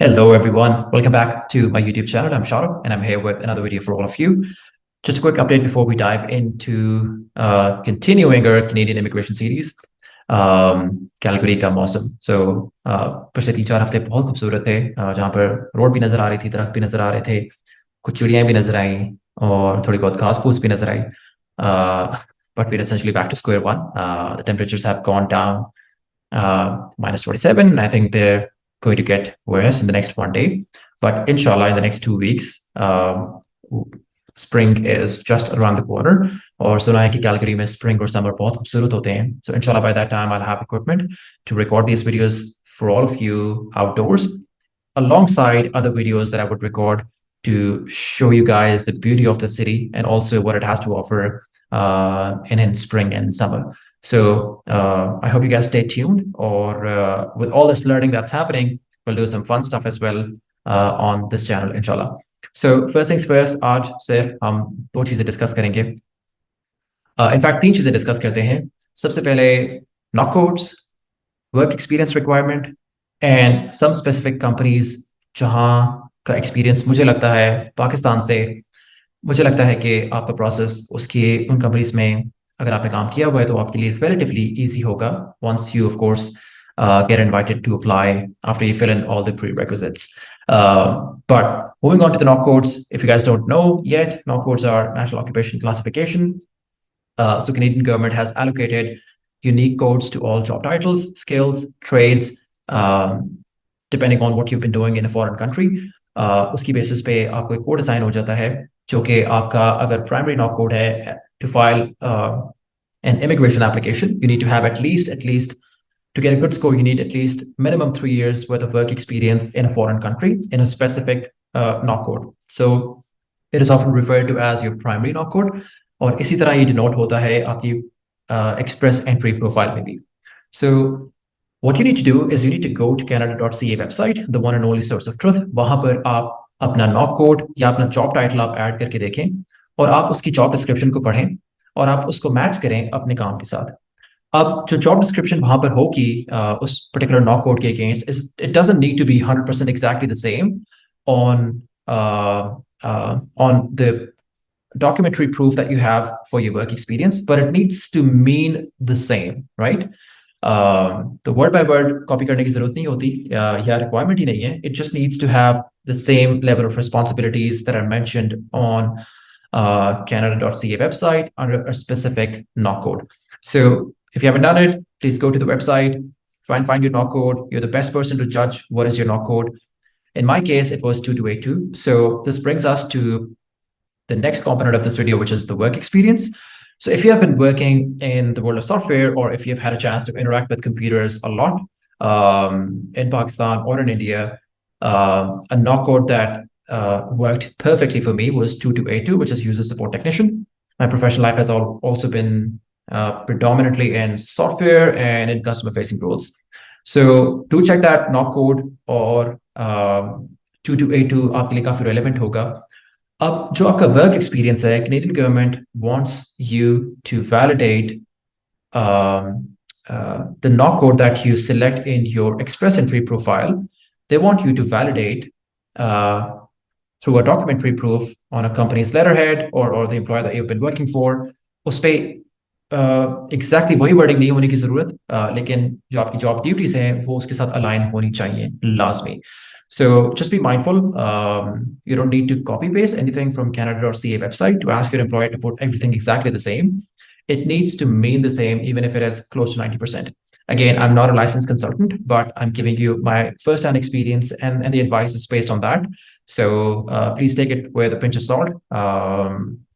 Hello, everyone. Welcome back to my YouTube channel. I'm Shahrukh, and I'm here with another video for all of you. Just a quick update before we dive into continuing our Canadian immigration series, Calgary का मौसम. पिछले 3-4 हफ्ते बहुत खूबसूरत थे, जहाँ पर road भी नज़र आ रही थी, दरख्त भी नज़र आ रहे थे, कुछ चिड़ियाँ भी नज़र आई और थोड़ी बहुत घास फूस भी नज़र आई. But we're essentially back to square one. The temperatures have gone down minus 27, and I think they're going to get worse in the next one day. But inshallah, in the next 2 weeks, spring is just around the corner. और सुना है कि Calgary में spring और summer बहुत खूबसूरत होते हैं. So inshallah, by that time, I'll have equipment to record these videos for all of you outdoors, alongside other videos that I would record to show you guys the beauty of the city and also what it has to offer in spring and summer. So I hope you guys stay tuned, or with all this learning that's happening, we'll do some fun stuff as well on this channel, inshallah. So first things first, आज सिर्फ हम 2 चीजें discuss करेंगे. In fact, 3 चीजें discuss करते हैं. सबसे पहले NOC codes, work experience requirement, and some specific companies जहाँ का experience मुझे लगता है पाकिस्तान से, मुझे लगता है कि आपका प्रोसेस उसकी उन कंपनीज में अगर आपने काम किया हुआ है तो आपके लिए relatively easy होगा once you of course get invited to apply after you fill in all the prerequisites. But moving on to the NOC codes, if you guys don't know yet, NOC codes are National Occupation Classification. So Canadian government has allocated unique codes to all job titles, skills, trades, depending on what you've been doing in a foreign country. उसकी basis पे आपको एक code assign हो जाता है जो कि आपका अगर primary NOC code है to file an immigration application, you need to have at least to get a good score, you need at least minimum 3 years worth of work experience in a foreign country in a specific NOC code. So it is often referred to as your primary NOC code. और इसी तरह ये denote होता है आपकी express entry profile में भी. So what you need to do is you need to go to canada.ca website, the one and only source of truth. वहाँ पर आप अपना NOC code या अपना job title आप add करके देखें और आप उसकी job description को पढ़ें और आप उसको मैच करें अपने काम के साथ. अब जो job description वहाँ पर होगी उस particular NOC code के against, it doesn't need to be 100% exactly the same on the documentary proof that you have for your work experience, but it needs to mean the same, right? The word by word copy करने की जरूरत नहीं होती या requirement ही नहीं है. It just needs to have the same level of responsibilities that are mentioned on canada.ca website under a specific NOC code. So if you haven't done it, please go to the website, try and find your NOC code. You're the best person to judge what is your NOC code. In my case, it was 2282. So this brings us to the next component of this video, which is the work experience. So if you have been working in the world of software, or if you've had a chance to interact with computers a lot in Pakistan or in India, a NOC code that worked perfectly for me was 2282, which is user support technician. My professional life has also been predominantly in software and in customer facing roles. So do check that NOC code, or 2282 आपके लिए काफी relevant होगा. अब जो आपका work experience है, Canadian government wants you to validate the NOC code that you select in your express entry profile. They want you to validate through a documentary proof on a company's letterhead or the employer that you've been working for. उस पे exactly वही wording नहीं होने की जरूरत, लेकिन जो आपकी job duties हैं वो उसके साथ align होनी चाहिए लाजमी. So just be mindful. You don't need to copy paste anything from canada.ca website to ask your employer to put everything exactly the same. It needs to mean the same, even if it is close to 90%. Again, I'm not a licensed consultant, but I'm giving you my first-hand experience, and the advice is based on that. So please take it with a pinch of salt.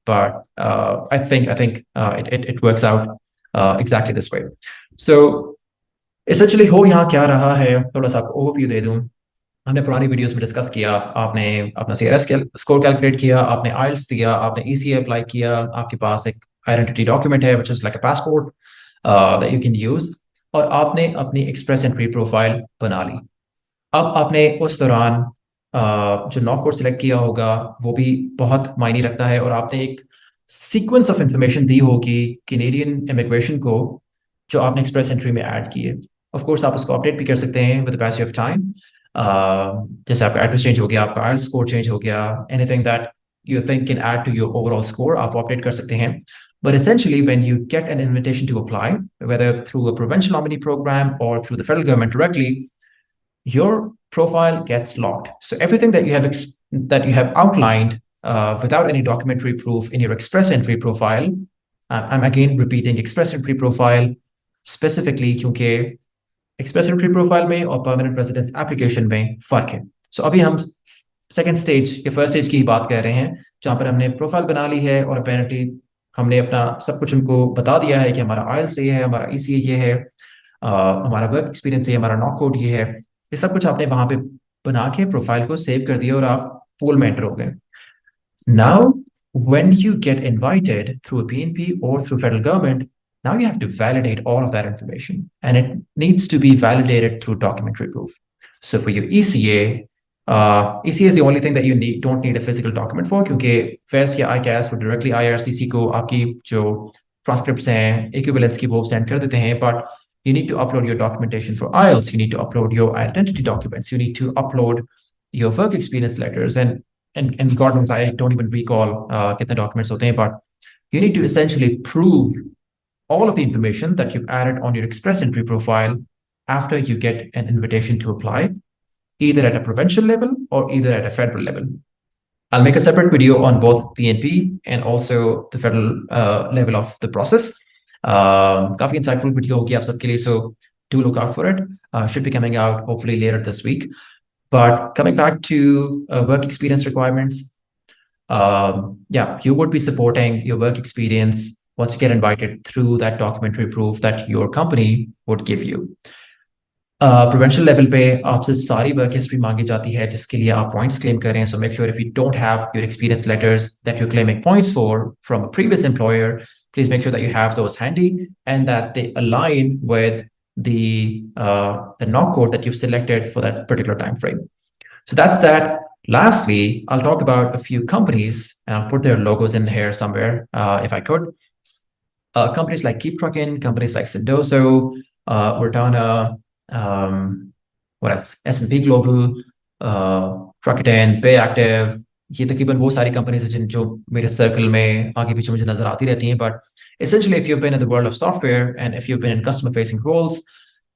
But I think it works out exactly this way. So essentially हो यहाँ क्या रहा है, थोड़ा सा overview दे दूँ. हमने पुरानी वीडियोस में डिस्कस किया, आपने अपना CRS स्कोर कैलकुलेट किया, आपने IELTS दिया, आपने ECA अप्लाई किया, आपके पास एक आइडेंटिटी डॉक्यूमेंट है which is like a passport that you can use, और आपने अपनी एक्सप्रेस एंट्री प्रोफाइल बना ली. अब आपने उस दौरान जो NOC कोड सिलेक्ट किया होगा वो भी बहुत मायने रखता है, और आपने एक सीक्वेंस ऑफ इंफॉर्मेशन दी होगी कैनेडियन इमिग्रेशन को जो आपने एक्सप्रेस एंट्री में ऐड की है. ऑफ कोर्स आप उसको अपडेट भी कर सकते हैं with the passage of time. जैसे आपका एड्रेस चेंज हो गया, आपका आइल्स स्कोर चेंज हो गया, anything that you think can add to your overall score, आप अपडेट कर सकते हैं. But essentially, when you get an invitation to apply, whether through a provincial nominee program or through the federal government directly, your profile gets locked. So everything that you have outlined without any documentary proof in your express entry profile, I'm again repeating express entry profile specifically क्योंकि express entry profile में और permanent residence application में फर्क है. सो अभी हम second stage या first stage की ही बात कर रहे हैं, जहां पर हमने प्रोफाइल बना ली है और अपेरेंटली हमने अपना सब कुछ उनको बता दिया है कि हमारा आइल्स ये है, हमारा ईसीए ये है, हमारा वर्क एक्सपीरियंस ये, हमारा नॉक कोड ये है. ये सब कुछ आपने वहां पे बना के प्रोफाइल को सेव कर दिया और आप पूल में एंटर हो गए. Now, when you get invited through a PNP or through federal government, now you have to validate all of that information, and it needs to be validated through documentary proof. So for your ECA, ECA is the only thing that you don't need a physical document for, क्योंकि FES या ICAS वो directly IRCC को आपकी जो transcripts हैं, equivalents की वो send कर देते हैं, but you need to upload your documentation for IELTS, you need to upload your identity documents, you need to upload your work experience letters, and God knows, I don't even recall kitne documents hote hain, but you need to essentially prove all of the information that you've added on your express entry profile after you get an invitation to apply, either at a provincial level or either at a federal level. I'll make a separate video on both PNP and also the federal level of the process. काफी insightful video होगी आप सबके लिए, so do look out for it. Should be coming out hopefully later this week. But coming back to work experience requirements, yeah, you would be supporting your work experience once you get invited through that documentary proof that your company would give you. Provincial level पे आपसे सारी work history मांगी जाती है जिसके लिए आप points claim कर रहे हैं. So make sure if you don't have your experience letters that you're claiming points for from a previous employer, please make sure that you have those handy and that they align with the NOC code that you've selected for that particular time frame. So that's that. Lastly, I'll talk about a few companies, and I'll put their logos in here somewhere if I could. Companies like Keep Truckin', companies like Sendoso, Verdana, what else? S&P Global, Truckin', Pay Active. ये तकरीबन वो सारी companies हैं जो मेरे circle में आगे पीछे मुझे नजर आती रहती हैं. But essentially, if you've been in the world of software and if you've been in customer-facing roles,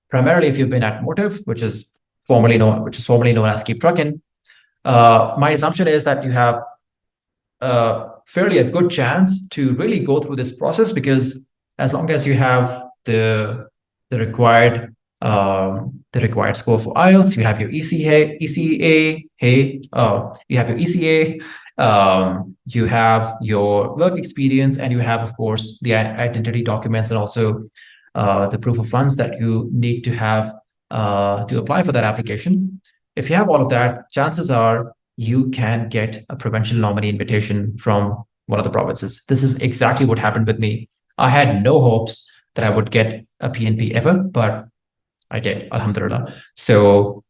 primarily if you've been at Motive, which is formerly known as Keep Truckin', my assumption is that you have fairly a good chance to really go through this process, because as long as you have the required score for IELTS, you have your ECA, you have your ECA, you have your work experience, and you have, of course, the identity documents and also the proof of funds that you need to have to apply for that application. If you have all of that, chances are you can get a provincial nominee invitation from one of the provinces. This is exactly what happened with me. I had no hopes that I would get a PNP ever, but I did, alhamdulillah. So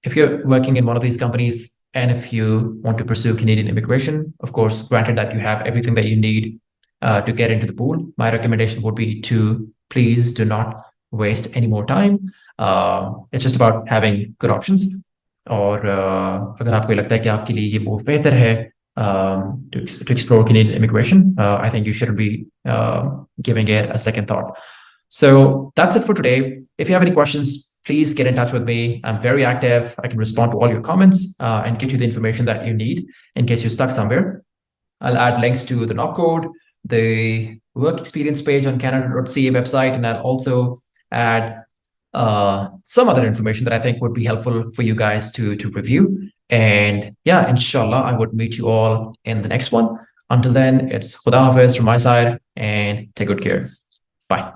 if you're working in one of these companies and if you want to pursue Canadian immigration, of course, granted that you have everything that you need to get into the pool, my recommendation would be to please do not waste any more time. It's just about having good options. और अगर आपको लगता है कि आपके लिए ये move बेहतर है to explore Canadian immigration, I think you shouldn't be giving it a second thought. So that's it for today. If you have any questions, please get in touch with me. I'm very active. I can respond to all your comments and get you the information that you need in case you're stuck somewhere. I'll add links to the NOC code, the work experience page on Canada.ca website, and I'll also add some other information that I think would be helpful for you guys to review. And yeah, inshallah, I would meet you all in the next one. Until then, it's Khuda Hafiz from my side, and take good care. Bye.